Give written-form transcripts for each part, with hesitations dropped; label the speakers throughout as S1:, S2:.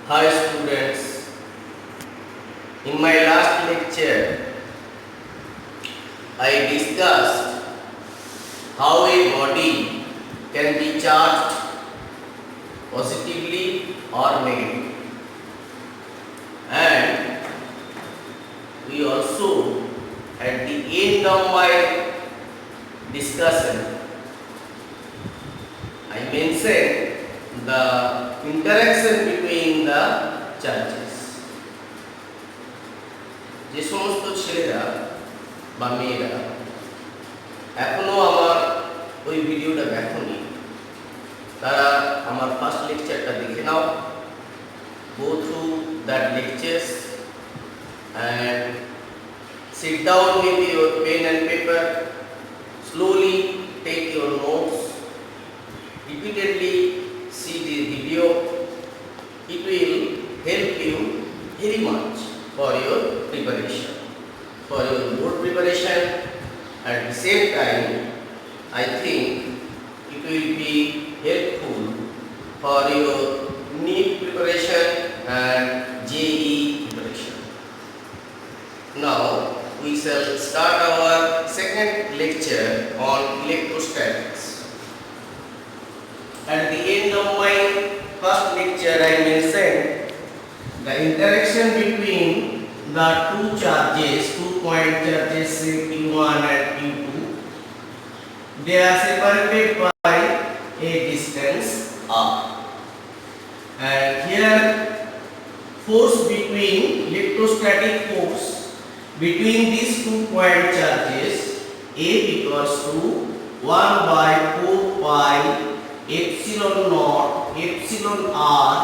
S1: Hi students, in my last lecture I discussed how a body can be charged positively or negatively, and we also at the end of my discussion I mentioned the interaction between the charges. যে সমস্ত ছেলেরা বা মেয়েরা এখনো আমার ওই ভিডিওটা দেখোনি তারা আমার ফার্স্ট লেকচারটা দেখে নাও, go through that lectures and sit down with your pen and paper, slowly take your notes, repeatedly see the video. It will help you very much for your preparation, for your board preparation. At the same time, I think it will be helpful for your NEET preparation and JEE preparation. Now we shall start our second lecture on electrostatics. At the end of my first lecture, I mentioned the interaction between the two charges, 2-point charges Q1 and Q2. They are separated by a distance r. And here, force between electrostatic force between these 2-point charges A equals to 1 by 4 pi epsilon naught epsilon r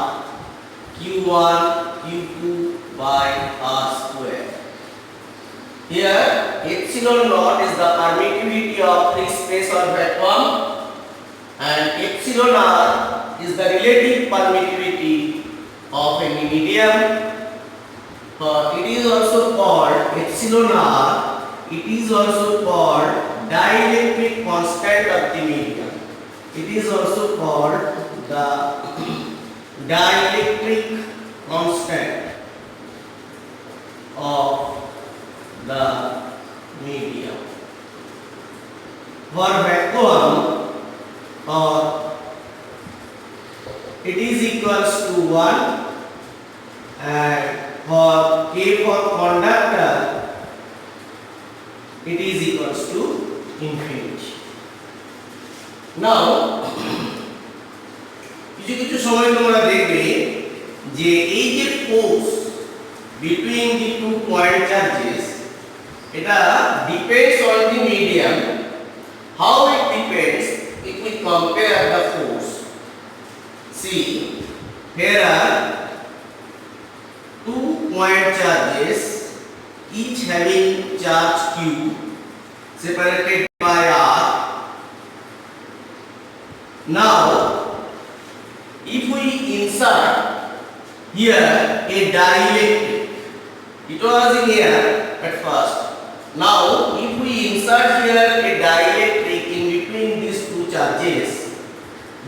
S1: q1 q2 by r square. Here epsilon naught is the permittivity of free space or vacuum and epsilon r is the relative permittivity of any medium. It is also called epsilon r, it is also called dielectric constant of the medium. It is also called the dielectric constant of the medium. For vacuum, it is equals to 1, and for K for conductor, it is equals to infinity. Now কিছু সময় তোমরা দেখবে যে এই যে force between the two point charges এটা depends on the medium. How it depends if we compare the force? See, here are 2-point charges each having charge q separated by r. Now if we insert here a dielectric, it was in here at first. Now if we insert here a dielectric in between these two charges,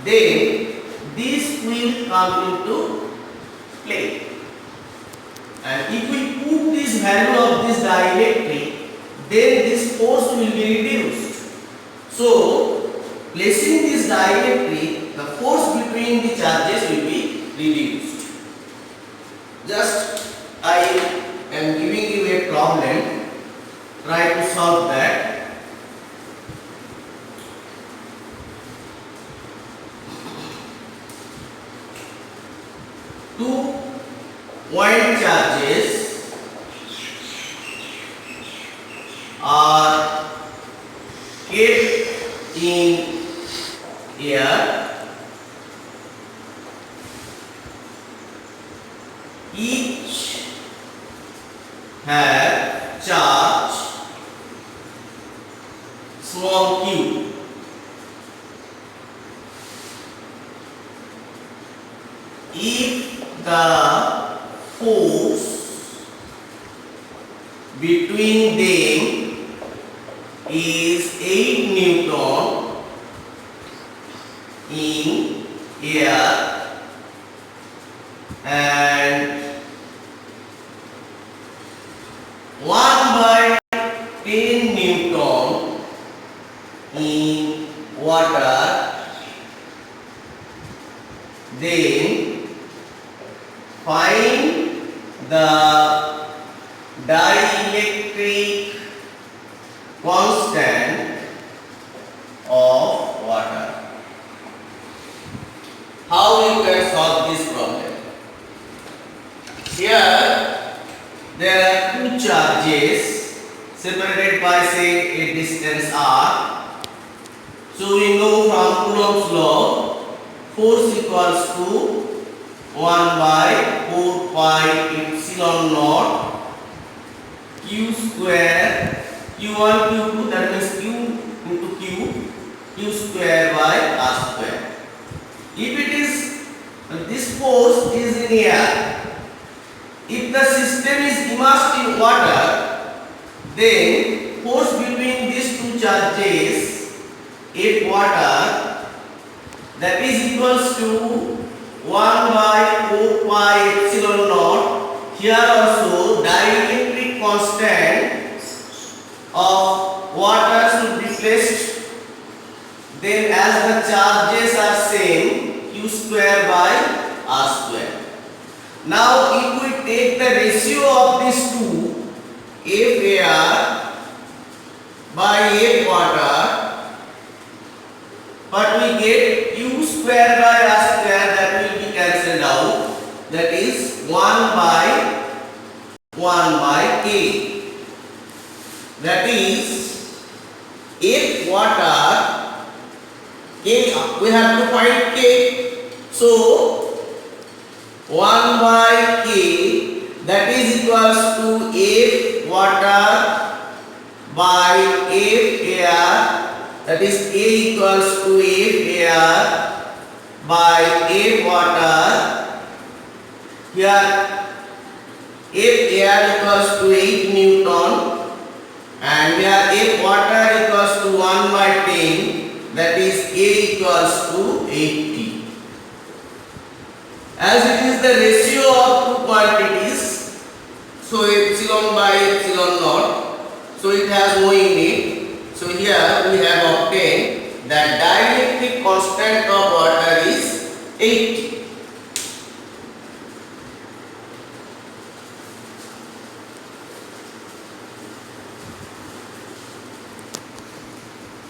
S1: then this will come into play. And if we put this value of this dielectric, then this force will be reduced. So placing this dielectric, the force between the charges will be reduced. Just I am giving you a problem, try to solve that. Two point charges are kept in air. Each have charge small q. If the force between them is 8 Newton in air and Then find the dielectric constant of water. How you can solve this problem? Here there are two charges separated by say a distance r. So we know from Coulomb's law, force equals to 1 by 4 pi epsilon naught q square, q1 q2, that means q into q square by r square. If it is this force is in air, if the system is immersed in water, then force between these two charges, F water, that is equals to 1 by 4 pi epsilon naught. Here also dielectric constant of water should be placed. Then as the charges are same, q square by r square. Now if we take the ratio of these two, F air by F water, but we get q square by r square, that will be cancelled out. That is 1 by k. That is F water, k, we have to find k. So 1 by k, that is equals to F water by F air, that is k equals to F air by F water. Here F air equals to 8 Newton and here F water equals to 1 by 10, that is k equals to 80. As it is the ratio of two quantities, so epsilon by epsilon naught, so it has no unit. So here we have obtained that dielectric constant of water is 80.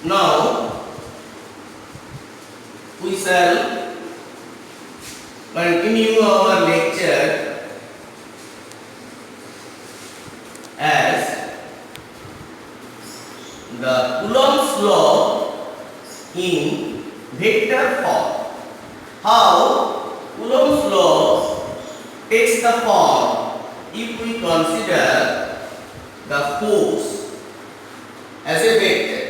S1: Now we shall continue our lecture as the Coulomb's law in vector form. How Coulomb's law takes the form if we consider the force as a vector.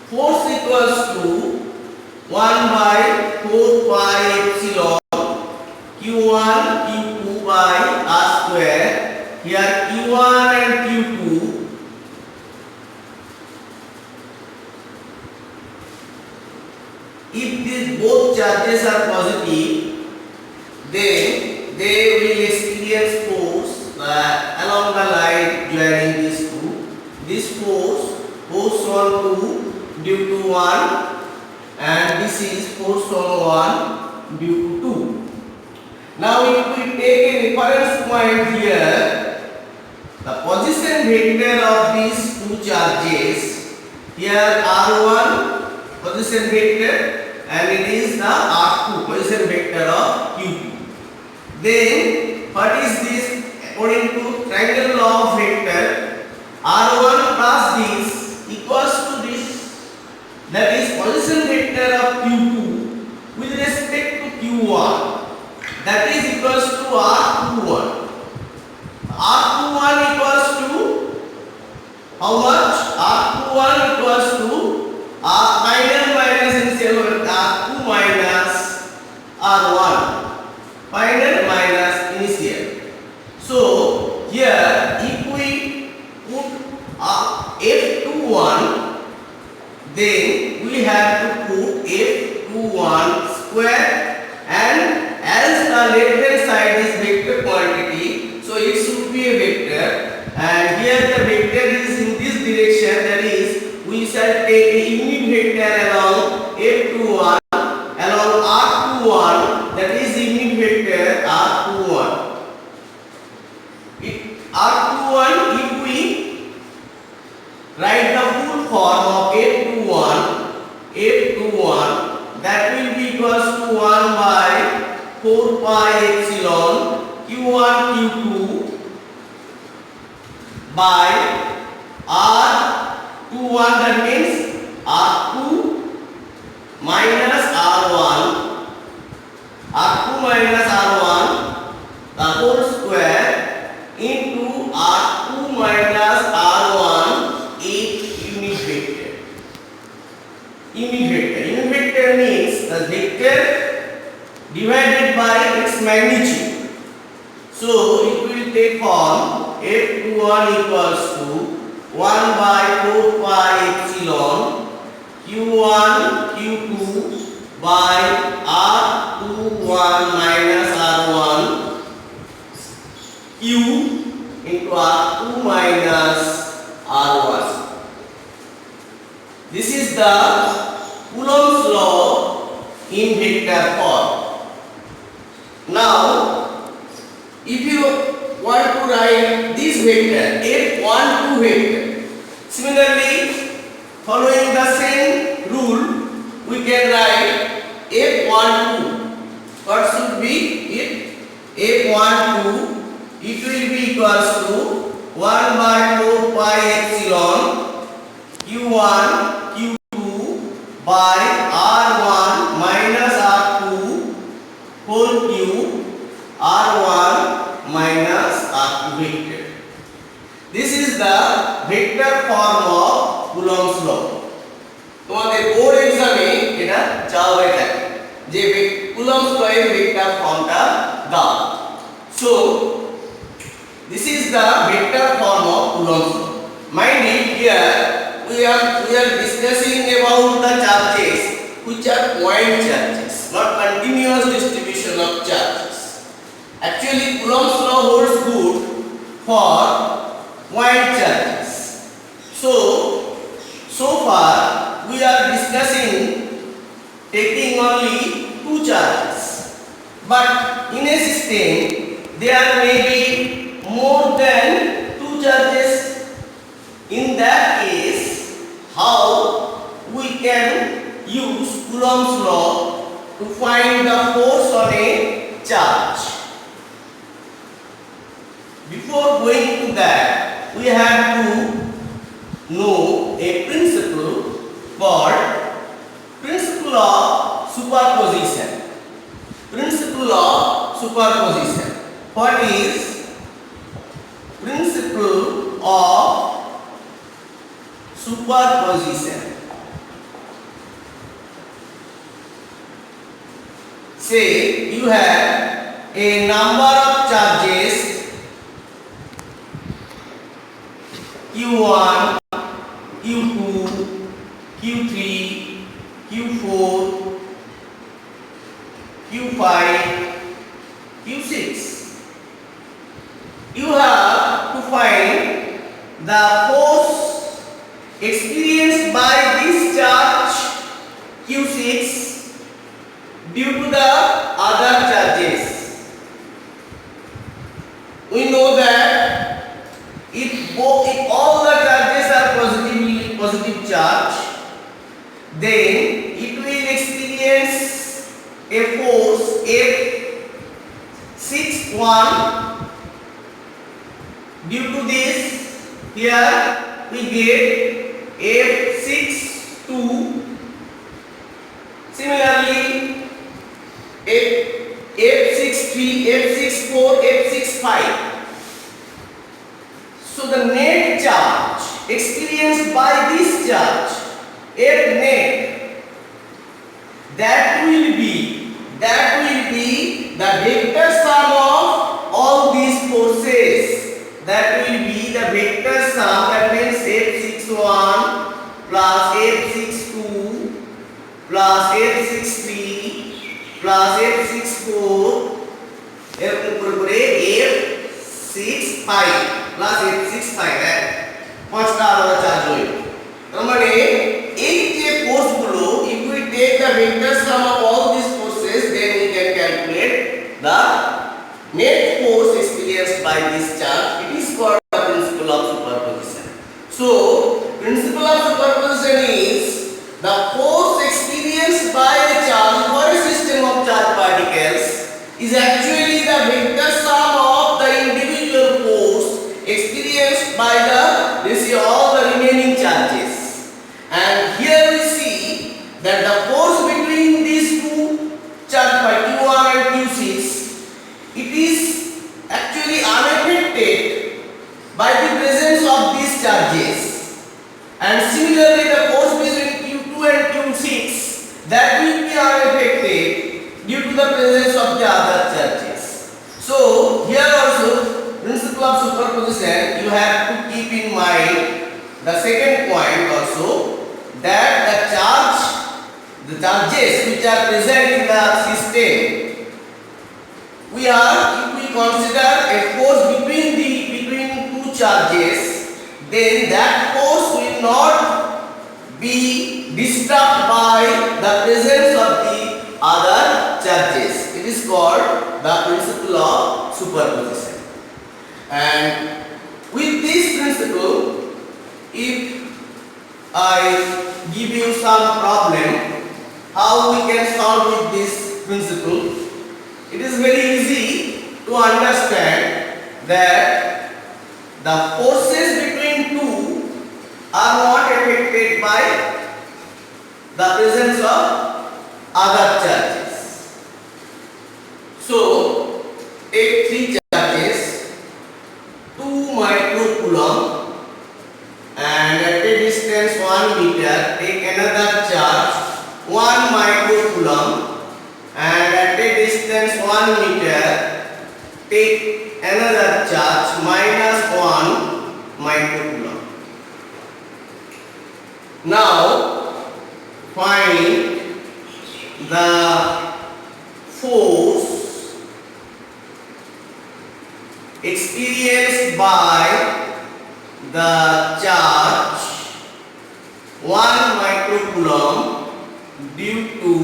S1: Force equals to 1 by 4 pi epsilon q1 q2 by r square. Here q1 and q2 if these both charges are positive, then they will experience force along the line joining these two. This force on 2 due to 1 and this is force on 1 due to 2. Now if we take a reference point here, the position vector of these two charges, here r1 position vector and it is the r2 position vector of q2. Then what is this? According to triangle law of vector, r1 plus this equals to this, that is position vector of q2 with respect to q1, that is equals to r21. r21 equals to how much? r21 equals to final minus initial r2 minus r1, final minus initial. So here if we put f21, then we have to put f21 square, and as the left hand side is vector quantity, so it should be a vector, and here the vector is in this direction, that is we shall take a unit vector along f21 4 pi epsilon q1 q2 by r21, that means r2 minus r1, the whole square into r2 minus r1 is unit vector. Unit vector means the vector divided by its magnitude. So it will take form f21 equals to 1 by 4 pi epsilon q1 q2 by r21 minus r1 q into r2 minus r1. This is the Coulomb's law in vector form. Now, if you want to write this vector, f12 vector, similarly, following the same rule, we can write f12. What should be it? f12, it will be equals to 1 by 4 pi epsilon q1 q2 by r1 minus r2 whole cube r1 minus r2 vector. This is the vector form of Coulomb's law. তোমাদের board এক্সামে এটা চাওয়া হয়ে থাকে যে Coulomb's law এর vector ফর্মটা দাও। So this is the vector form of Coulomb's law. Mind it, here we are discussing about the charges which are point charges, not continuous distribution of charges. Actually, Coulomb's law holds good for point charges. So far we are discussing taking only two charges, but in a system there may be more than two charges. In that case, how we can use Coulomb's law to find the force on a charge? Before going to that, we have to know a principle called principle of superposition. Principle of superposition. What is principle of superposition? Say you have a number of charges q1, q2, q3, q4, q5, q6. You have to find the force experienced by this charge q6 due to the other charges. We know that if all the charges are positive charge, then it will experience a force F61. Due to this, here we get F62. Similarly, F63, F64, F65. So the net charge experienced by this charge, F net, that will be the vector sum of all these forces. That will be the vector sum, that means F61 plus F62 plus F63 plus F64 এরকম করে F65 plus F65 হ্যাঁ পাঁচটা আলাদা charge রইল। তার মানে এই যে ফোর্স গুলো, if we take the vector sum of all these forces, then we can calculate the net force experienced by this charge. It is called the principle of superposition. So principle of superposition is the force experienced by the charge for a system of charge particles the presence of the other charges. So here also principle of superposition you have to keep in mind the second point also, that the charges which are present in the system, if we consider a force between two charges, then that force will not be disturbed by the presence of the other charges. It is called the principle of superposition. And with this principle, if I give you some problem, how we can solve with this principle, it is very easy to understand that the forces between two are not affected by the presence of other charges. So take three charges, 2 microcoulomb, and at a distance 1 meter take another charge 1 microcoulomb, and at a distance 1 meter take another charge -1 microcoulomb. Now find the force experienced by the charge 1 microcoulomb due to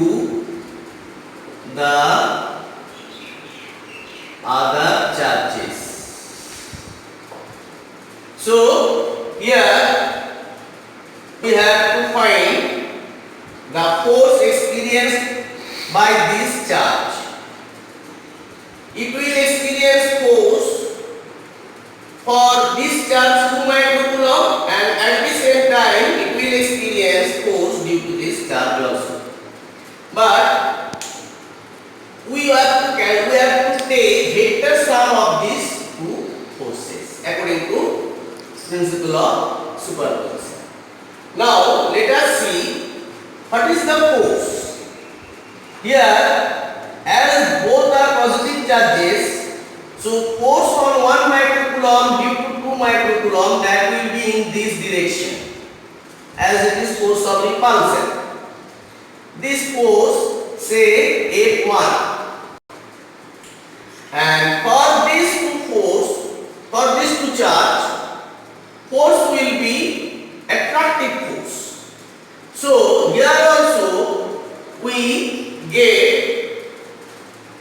S1: the other charges. So here we have to find the force experienced by this charge. It will experience force for this charge 2 microcoulomb, and at the same time it will experience force due to this charge also. But we have to take vector sum of these two forces according to principle of superposition. Now let us see what is the force. Here, as both are positive charges, so force on 1 microcoulomb due to 2 microcoulomb, that will be in this direction, as it is force of repulsion. This force, say F1, and for these two charge, force will be attractive force. So here also we get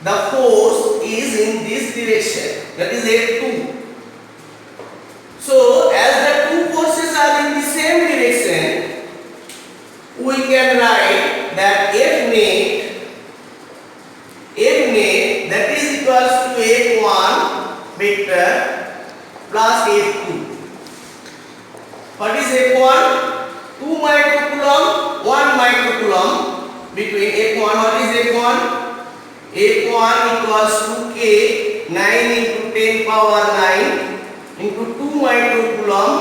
S1: the force is in this direction, that is F2. So as the two forces are in the same direction, we can write that F net that is equals to F1 vector plus F2. What is F1? 2 microcoulomb, 1 microcoulomb between F1. What is F1? F1 equals to K 9 into 10 power 9 into 2 microcoulomb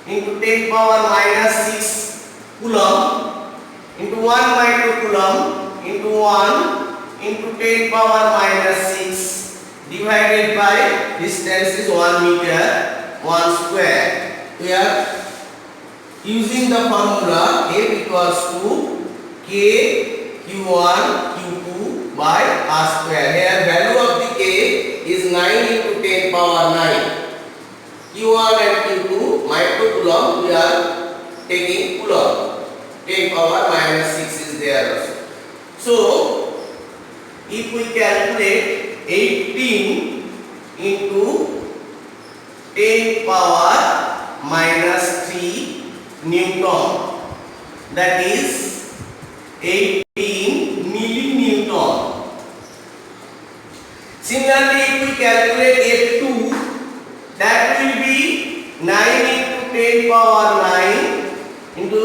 S1: into 10 power minus 6 coulomb into 1 microcoulomb into 1 into 10 power minus 6 divided by distance is 1 meter 1 square. We are using the formula F equals to K Q1 Q2 by R square. Here value of the K is 9 into 10 power 9. Q1 and Q2 microcoulomb, we are taking coulomb. 10 power minus 6 is there also. So if we calculate 18 into 10 power minus 3 Newton, that is 18 millinewton. Similarly, if we calculate F2, that will be 9 into 10 power 9 into,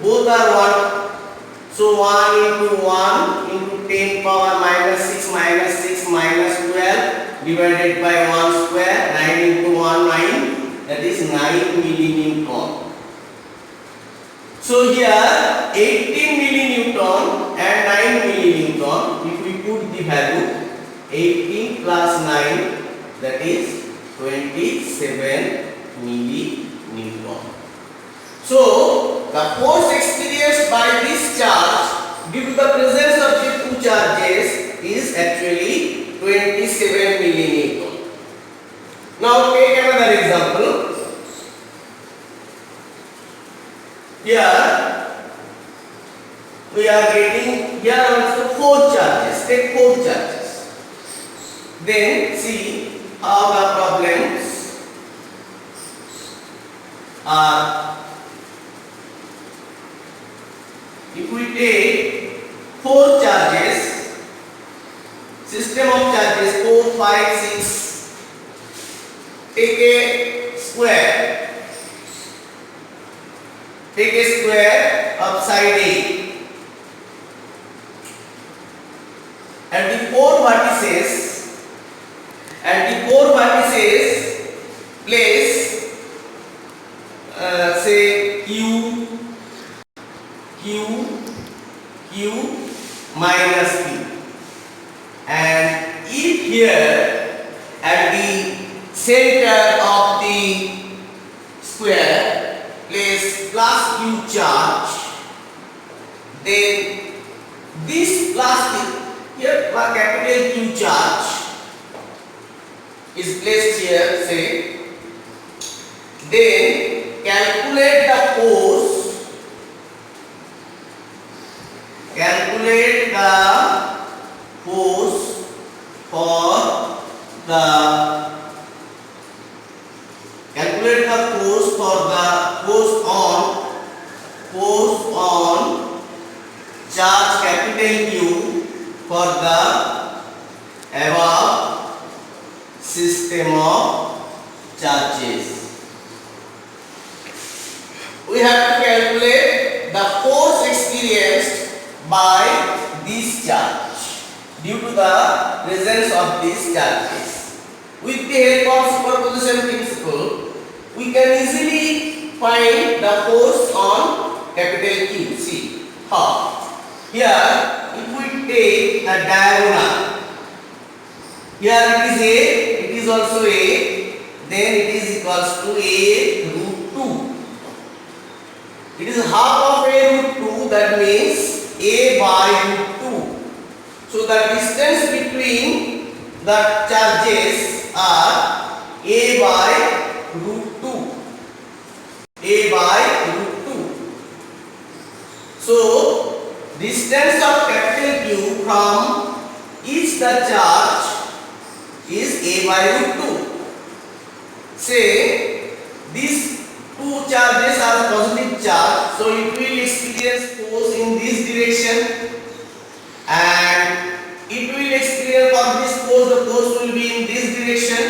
S1: both are 1. So 1 into 1 into 10 power minus 6 minus 12 divided by 1 square. 9 into 1 9, that is 9 millinewton. So here 18 millinewton and 9 millinewton, if we the value 18 plus 9, that is 27 millinewton. So the force experienced by this charge due to the presence of the two charges is actually 27 millinewton. Now take another example. Here we are getting here also 4 charges. Take 4 charges. Then see how the problems are. If we take 4 charges, system of charges 4, 5, 6, take a square. Take a square of side A. And the 4 vertices, place say Q minus P. And if here at the center of the square place plus Q charge, then this plastic here capital Q charge is placed here, say, then calculate the force on charge capital Q for the above system of charges. We have to calculate the force experienced by this charge due to the presence of these charges. With the help of superposition principle, we can easily find the force on capital Q. See how? Here, if we take a diagonal, here it is A, it is also A, then it is equals to A root 2. It is half of A root 2, that means A by root 2. So the distance between the charges are A by root 2. A by root 2. So distance of capital Q from each the charge is A by root 2. Say these two charges are positive charge, so it will experience force in this direction, and it will experience for this force, the force will be in this direction,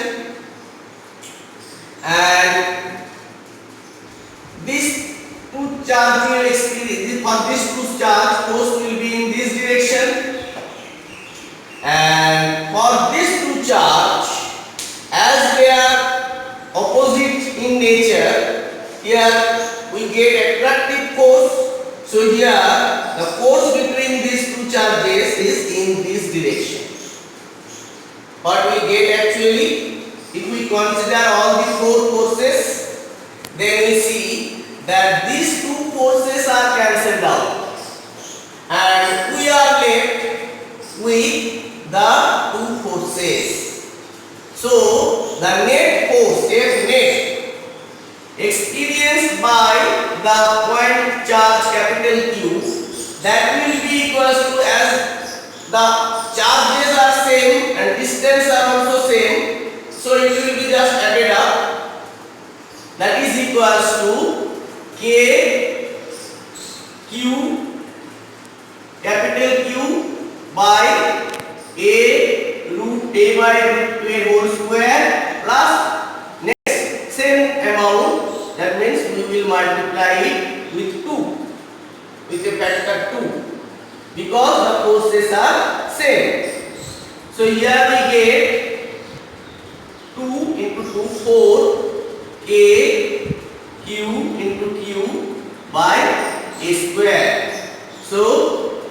S1: and this two charge will experience for this two charge force will be in this direction, and for this two charge, as they are opposite in nature, here we get attractive force. So here the force between these two charges is in this direction. What we get actually, if we consider all the 4 forces, then we see that these 2 forces are cancelled out, and we are left with the 2 forces. So the net force, net experienced by the point charge capital Q, that will be equals to, as the charges are same and distance are also same, so it will be just added up, that is equals to K Q capital Q by A root A by root 2 whole square plus next same amount. That means we will multiply it with 2, with a factor 2, because the forces are same. So here we get 2 into 2, 4, K Q into Q by A square. So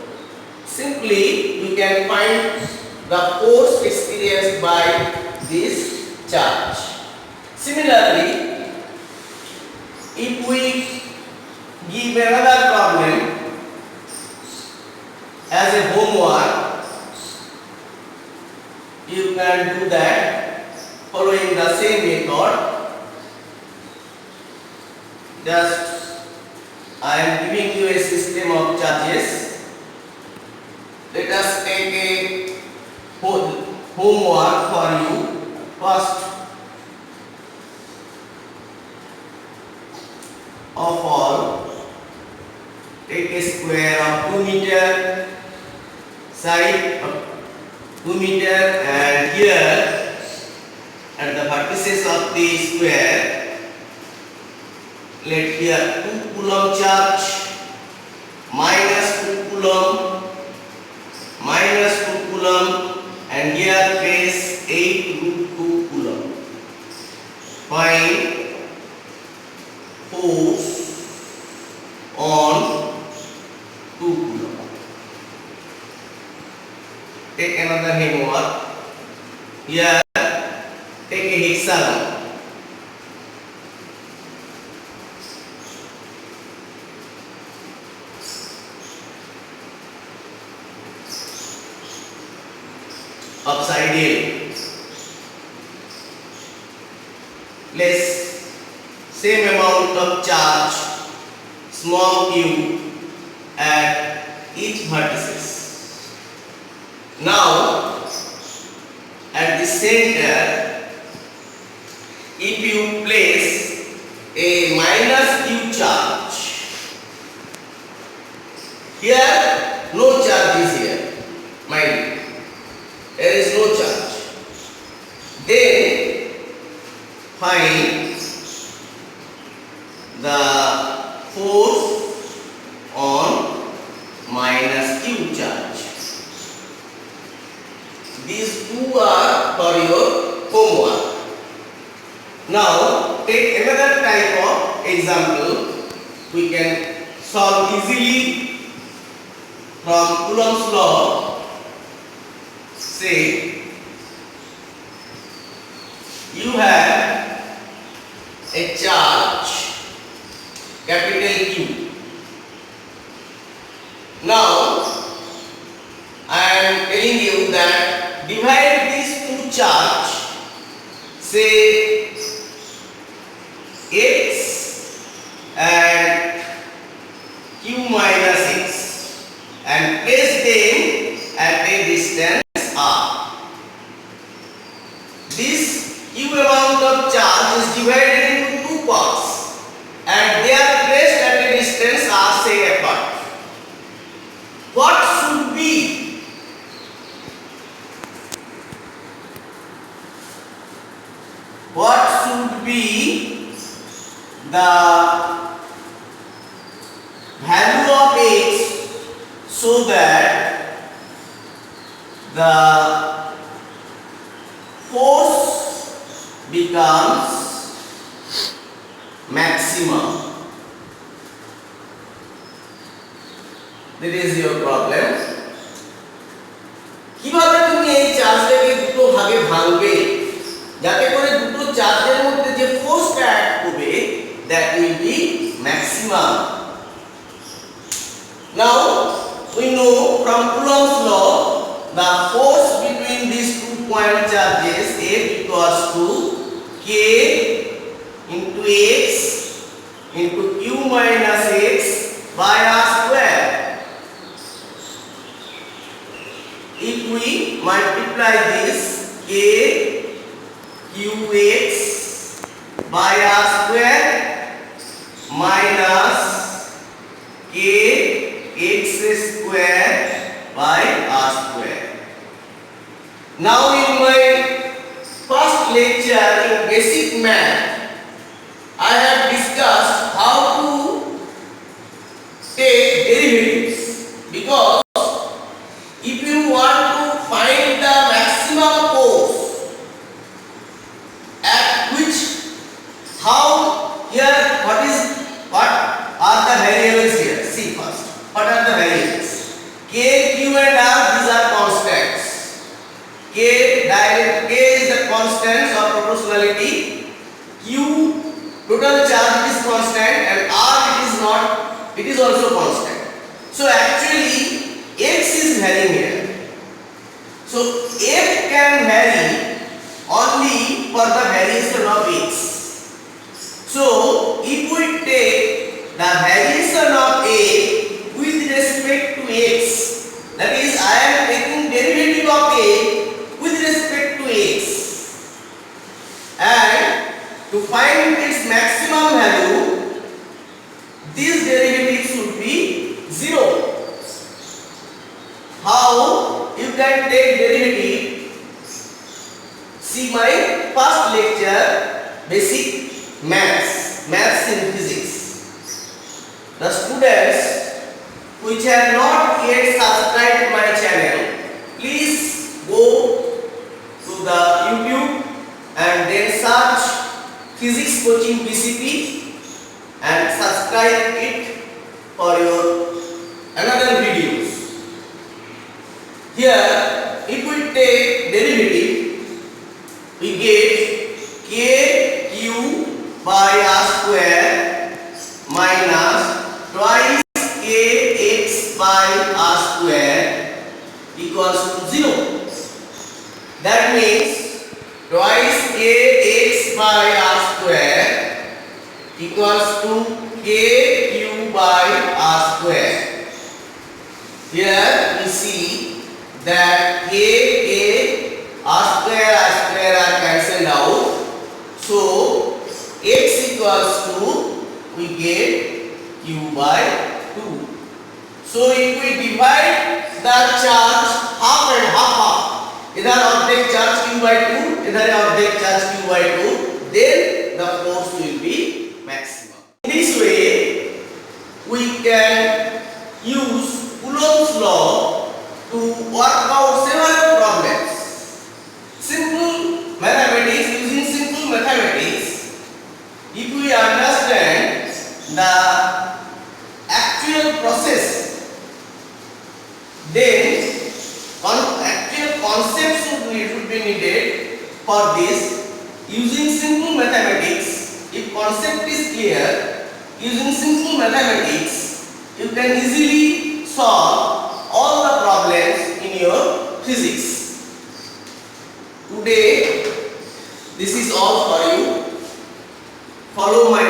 S1: simply we can find the force experienced by this charge. Similarly, if we give another problem as a homework, you can do that following the same method. Just I am giving you a system of charges. Let us take a homework for you. First of all, take a square of 2 meter, side of 2 meter, and here at the vertices of the square, let here 2 coulomb charge, minus 2 coulomb, minus 2 coulomb, and here place 8√2 coulomb. Find force on 2 coulomb. Take another homework. Here take a hexagon. Upside down. Place same amount of charge, small q, at each vertices. Now, at the center, if you place a minus q charge, here no charge is here, mind you. There is no charge. Then find the force on minus q charge. These two are for your homework. Now take another type of example. We can solve easily from Coulomb's law. Say you have a charge capital Q. Now I am telling you that divide these two charge, say x and q minus x, and place them at a distance r. This q amount of charge is divided into two parts and they are placed at a distance r, say apart. What should be the value of x so that the force becomes maximum? That is your problem. কিভাবে তুমি এই চার্জটাকে দুটো ভাগে ভাঙবে যাতে করে দুটো চার্জের মধ্যে যে ফোর্সটা অ্যাড করবে that will be maximum. Now we know from Coulomb's law the force between these two point charges F equals to k into x into q minus x by r square. If we multiply this k qx by r square minus k x square by r square. Now in my first lecture in basic math, I have discussed how to take derivatives, because if you want to find the maximum force at which, how here, what are the variables here? See first, what are the variables? K, Q and R, these are constants. So actually x is varying here. So f can vary only for the variation of x. So if we take the variation of a with respect to x, that is I am taking derivative of a with respect to x, and to find its maximum value, this derivative should be 0. How you can take derivative? See my first lecture, basic maths in physics. The students which have not yet subscribed my channel, please go to the YouTube and then search Physics Coaching PCP and subscribe it for your another videos. Here, if we take derivative, we get kq by r square minus twice kx by r square equals to 0. That means twice kx by r square equals to kq by r square. Here we see that r square are cancelled out. So x equals to, we get q by 2. So if we divide the charge half and half, इधर object charge q by 2, इधर object charge q by 2, then the force will be maximum. In this way, we can use Coulomb's law to work out several problems. Simple mathematics, using simple mathematics, if we understand the actual process, then actual concepts should be needed for this. Using simple mathematics, if concept is clear, using simple mathematics, you can easily solve all the problems in your physics. Today, this is all for you. Follow my